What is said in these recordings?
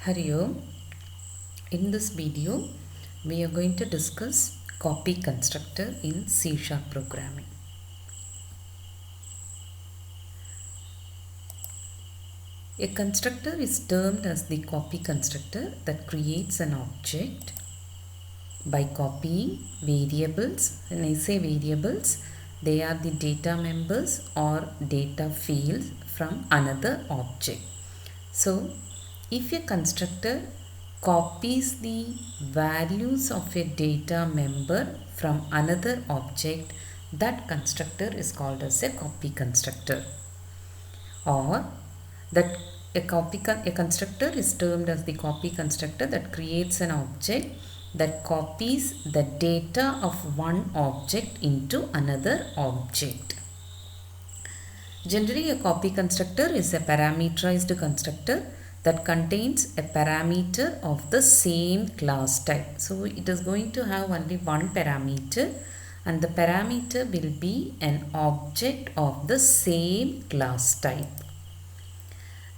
Hari Om. In this video, we are going to discuss copy constructor in C# programming. A constructor is termed as the copy constructor that creates an object by copying variables. When I say variables, they are the data members or data fields from another object. So, if a constructor copies the values of a data member from another object, that constructor is called as a copy constructor. Or that a constructor is termed as the copy constructor that creates an object that copies the data of one object into another object. Generally, a copy constructor is a parameterized constructor that contains a parameter of the same class type. So, it is going to have only one parameter, and the parameter will be an object of the same class type.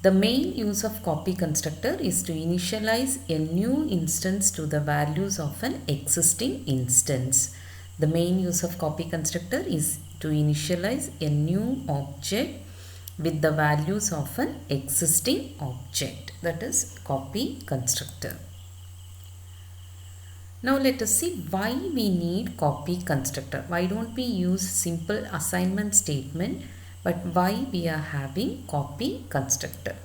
The main use of copy constructor is to initialize a new instance to the values of an existing instance. The main use of copy constructor is to initialize a new object with the values of an existing object, that is copy constructor. Now let us see why we need copy constructor. Why don't we use simple assignment statement, but why we are having copy constructor?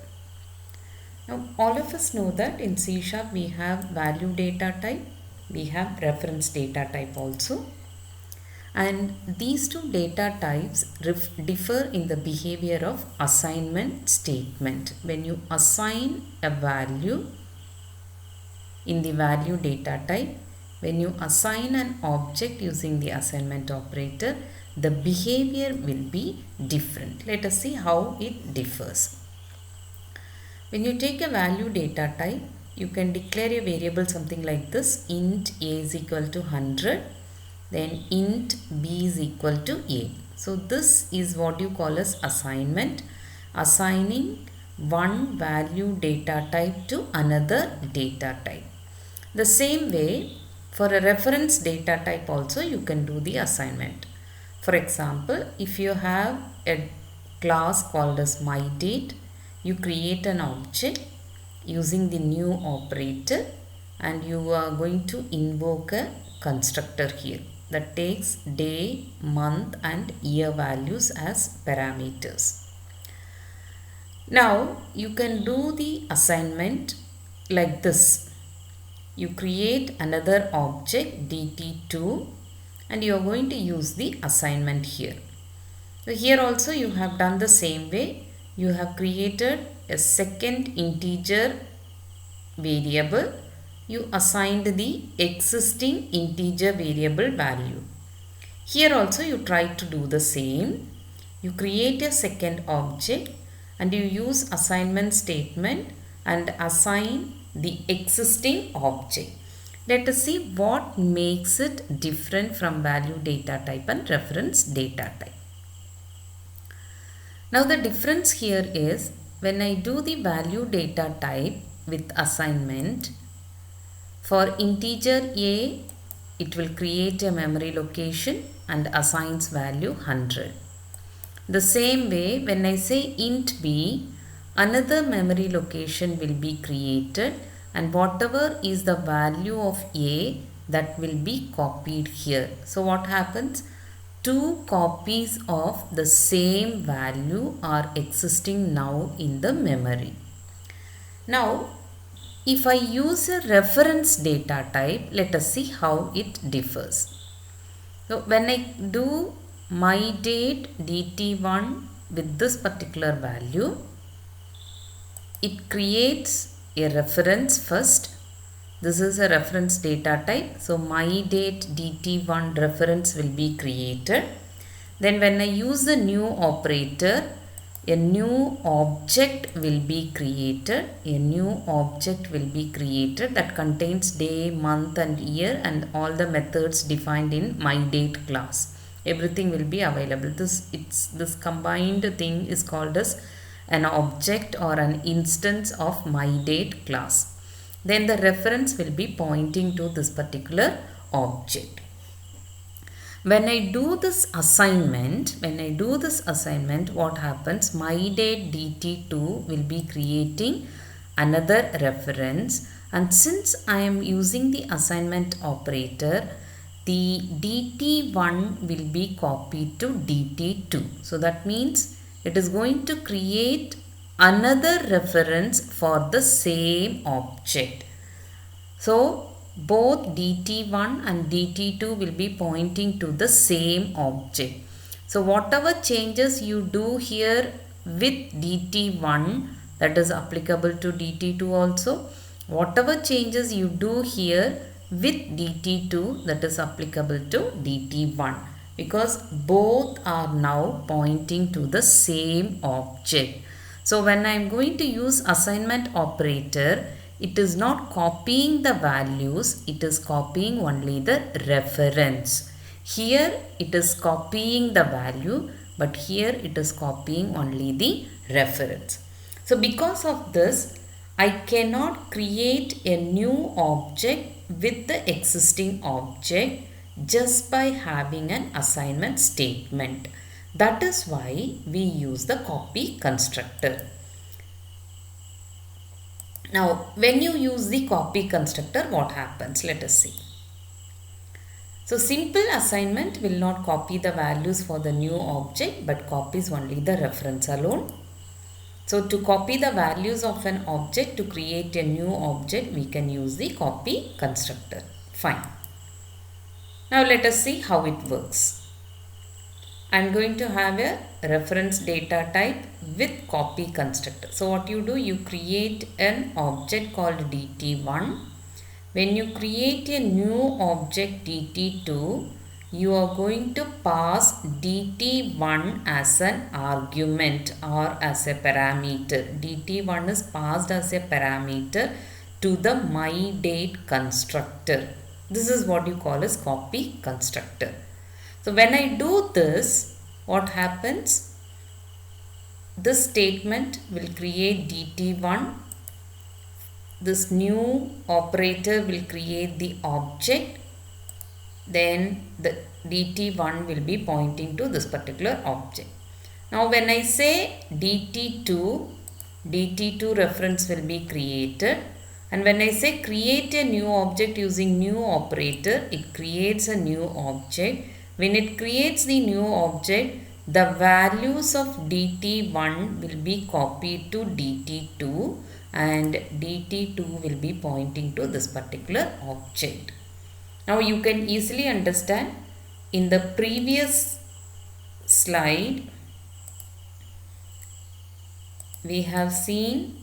Now all of us know that in C# we have value data type, we have reference data type also. And these two data types differ in the behavior of assignment statement. When you assign a value in the value data type, when you assign an object using the assignment operator, the behavior will be different. Let us see how it differs. When you take a value data type, you can declare a variable something like this: int a is equal to 100. Then int b is equal to a. So this is what you call as assignment, assigning one value data type to another data type. The same way, for a reference data type also you can do the assignment. For example, if you have a class called as myDate, you create an object using the new operator and you are going to invoke a constructor here that takes day, month and year values as parameters. Now you can do the assignment like this. You create another object dt2 and you are going to use the assignment here. So here also you have done the same way. You have created a second integer variable. You assigned the existing integer variable value. Here also you try to do the same. You create a second object and you use assignment statement and assign the existing object. Let us see what makes it different from value data type and reference data type. Now the difference here is when I do the value data type with assignment, for integer a, it will create a memory location and assigns value 100. The same way, when I say int b, another memory location will be created and whatever is the value of a, that will be copied here. So what happens? Two copies of the same value are existing now in the memory. Now, if I use a reference data type, let us see how it differs. So when I do myDate dt1 with this particular value, it creates a reference first. This is a reference data type. So myDate dt1 reference will be created. Then when I use the new operator, a new object will be created. A new object will be created that contains day, month and year and all the methods defined in myDate class. Everything will be available. This combined thing is called as an object or an instance of myDate class. then the reference will be pointing to this particular object. When I do this assignment, what happens? My date dt2 will be creating another reference, and since I am using the assignment operator, the dt1 will be copied to dt2. So that means it is going to create another reference for the same object. So both dt1 and dt2 will be pointing to the same object. So whatever changes you do here with dt1, that is applicable to dt2 also. Whatever changes you do here with dt2, that is applicable to dt1, because both are now pointing to the same object. So when I am going to use assignment operator, it is not copying the values, it is copying only the reference. Here it is copying the value, but here it is copying only the reference. So because of this, I cannot create a new object with the existing object just by having an assignment statement. That is why we use the copy constructor. Now, when you use the copy constructor, what happens? Let us see. So, simple assignment will not copy the values for the new object, but copies only the reference alone. So, to copy the values of an object, to create a new object, we can use the copy constructor. Fine. Now, let us see how it works. I am going to have a reference data type with copy constructor. So what you do, you create an object called dt1. When you create a new object dt2, you are going to pass dt1 as an argument or as a parameter. dt1 is passed as a parameter to the myDate constructor. This is what you call as copy constructor. So when I do this, what happens? This statement will create dt1. This new operator will create the object. Then the dt1 will be pointing to this particular object. Now when I say dt2, dt2 reference will be created. And when I say create a new object using new operator, it creates a new object. When it creates the new object, the values of dt1 will be copied to dt2 and dt2 will be pointing to this particular object. Now you can easily understand, in the previous slide we have seen,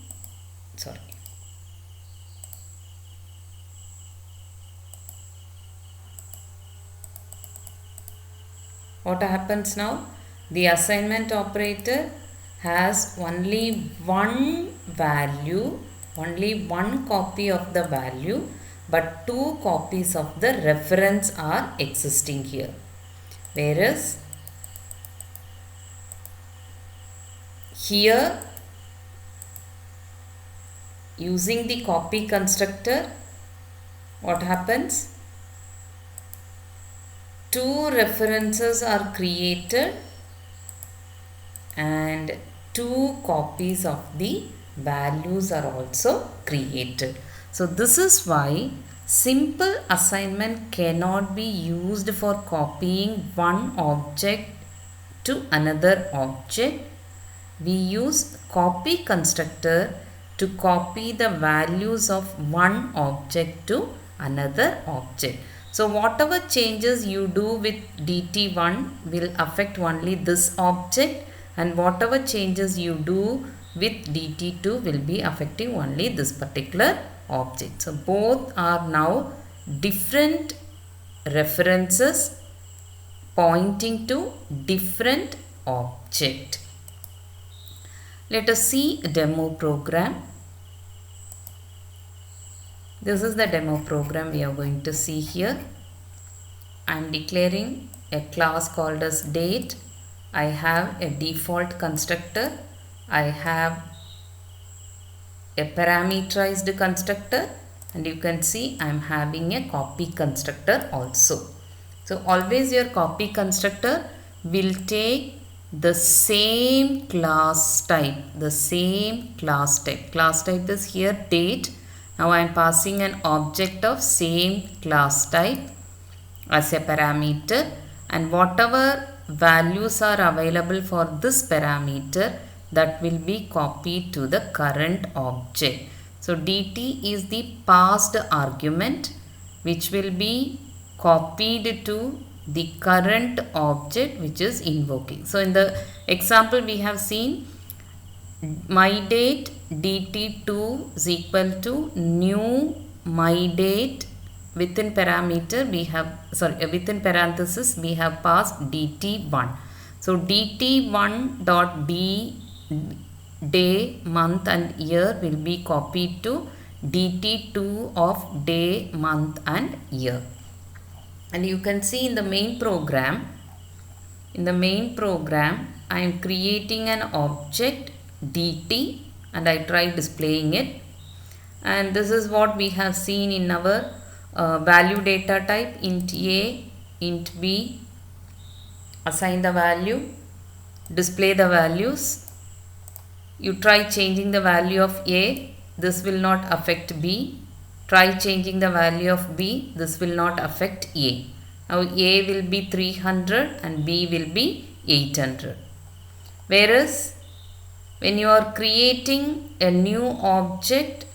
what happens now? The assignment operator has only one value, only one copy of the value, but two copies of the reference are existing here. Whereas here, using the copy constructor, what happens? Two references are created and two copies of the values are also created. So this is why simple assignment cannot be used for copying one object to another object. We use copy constructor to copy the values of one object to another object. So whatever changes you do with dt1 will affect only this object, and whatever changes you do with dt2 will be affecting only this particular object. So both are now different references pointing to different object. Let us see a demo program. This is the demo program we are going to see here. I am declaring a class called as date. I have a default constructor. I have a parameterized constructor and you can see I am having a copy constructor also. So always your copy constructor will take the same class type, Class type is here date. Now I am passing an object of same class type as a parameter, and whatever values are available for this parameter, that will be copied to the current object. So dt is the passed argument which will be copied to the current object which is invoking. So in the example we have seen my date dt2 is equal to new my date, within parameter we have within parenthesis we have passed dt1. So dt1 dot b day, month and year will be copied to dt2 of day, month and year. And you can see in the main program, I am creating an object dt and I try displaying it, and this is what we have seen in our value data type, int a, int b, assign the value, display the values. You try changing the value of a, this will not affect b. Try changing the value of b, this will not affect a. Now a will be 300 and b will be 800. Whereas when you are creating a new object,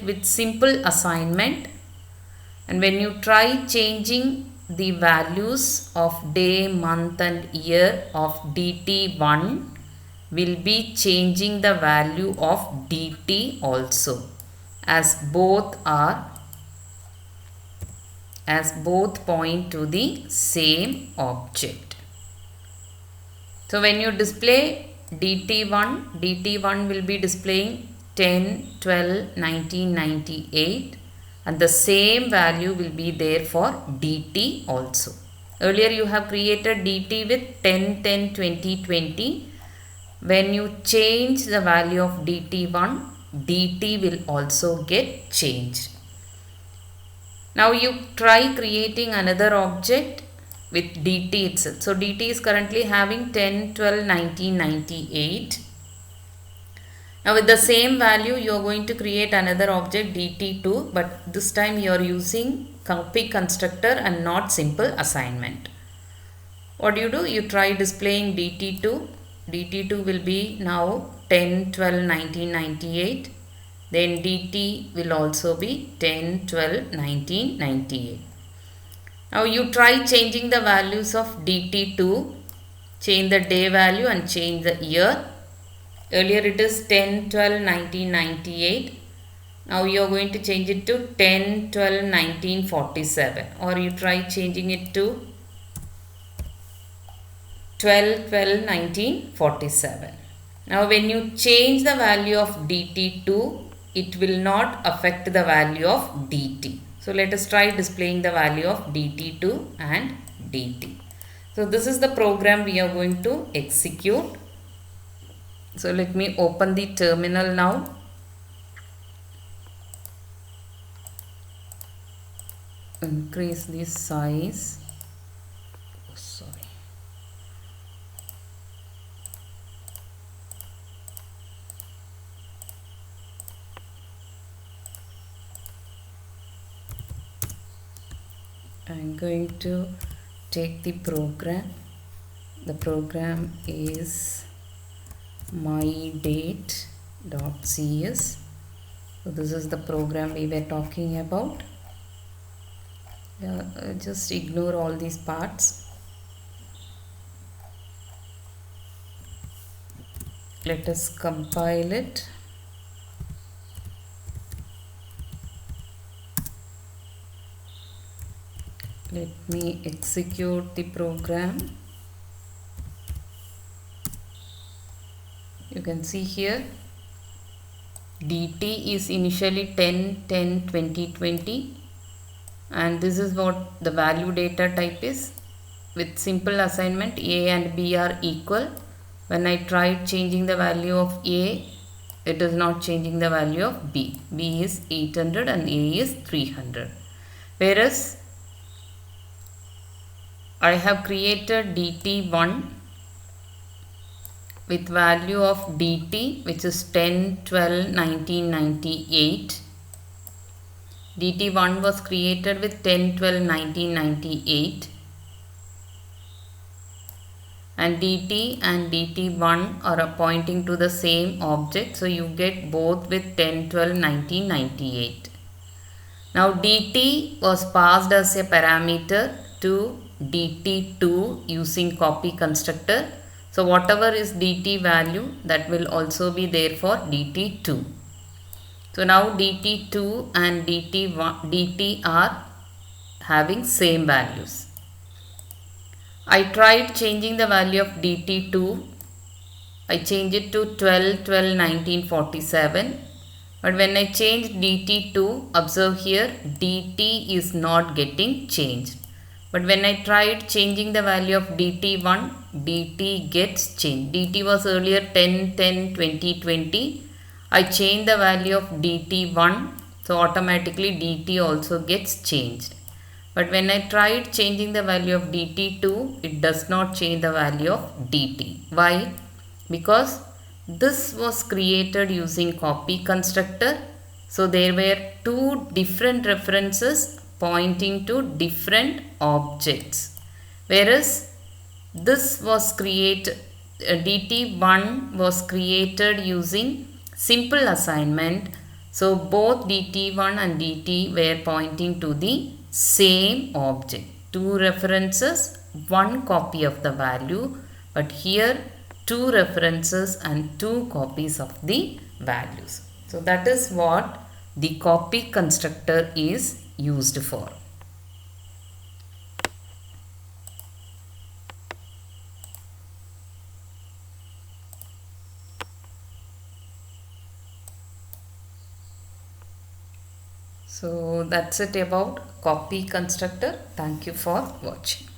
with simple assignment, and when you try changing the values of day, month and year of dt1, will be changing the value of dt also, as both point to the same object. So when you display dt1 will be displaying 10, 12, 19, 98, and the same value will be there for dt also. Earlier you have created dt with 10, 10, 20, 20. When you change the value of dt1, dt will also get changed. Now you try creating another object with dt itself. So dt is currently having 10, 12, 19, 98. Now with the same value you are going to create another object dt2, but this time you are using copy constructor and not simple assignment. What do? You try displaying dt2. dt2 will be now 10, 12, 19, 98. Then dt will also be 10, 12, 19, 98. Now you try changing the values of dt2. Change the day value and change the year. Earlier it is 10, 12, 19, 98. Now you are going to change it to 10, 12, 19, 47. Or you try changing it to 12, 12, 19, 47. Now when you change the value of dt2, it will not affect the value of dt. So let us try displaying the value of dt2 and dt. So this is the program we are going to execute. So let me open the terminal now. Increase the size. Oh, sorry. I'm going to take the program. The program is mydate.cs. So this is the program we were talking about. Just ignore all these parts. Let us compile it. Let me execute the program. You can see here dt is initially 10, 10, 20, 20, and this is what the value data type is. With simple assignment, a and b are equal. When I tried changing the value of a, it is not changing the value of B. B is 800 and A is 300. Whereas I have created dt1 with value of dt, which is 10, 12, 19, 98. dt1 was created with 10, 12, 19, 98. And dt and dt1 are pointing to the same object, so you get both with 10, 12, 19, 98. Now dt was passed as a parameter to dt2 using copy constructor. So whatever is dt value, that will also be there for dt2. So now dt2 and dt are having same values. I tried changing the value of dt2. I changed it to 12, 12, 19, 47. But when I change dt2, observe here, dt is not getting changed. But when I tried changing the value of dt1, dt gets changed. dt was earlier 10, 10, 20, 20. I changed the value of dt1, so automatically dt also gets changed. But when I tried changing the value of dt2, it does not change the value of dt. Why? Because this was created using copy constructor. So there were two different references pointing to different objects. Whereas this was created, dt1 was created using simple assignment. So both dt1 and dt were pointing to the same object. Two references, one copy of the value, but here two references and two copies of the values. So that is what the copy constructor is used for. So that's it about copy constructor. Thank you for watching.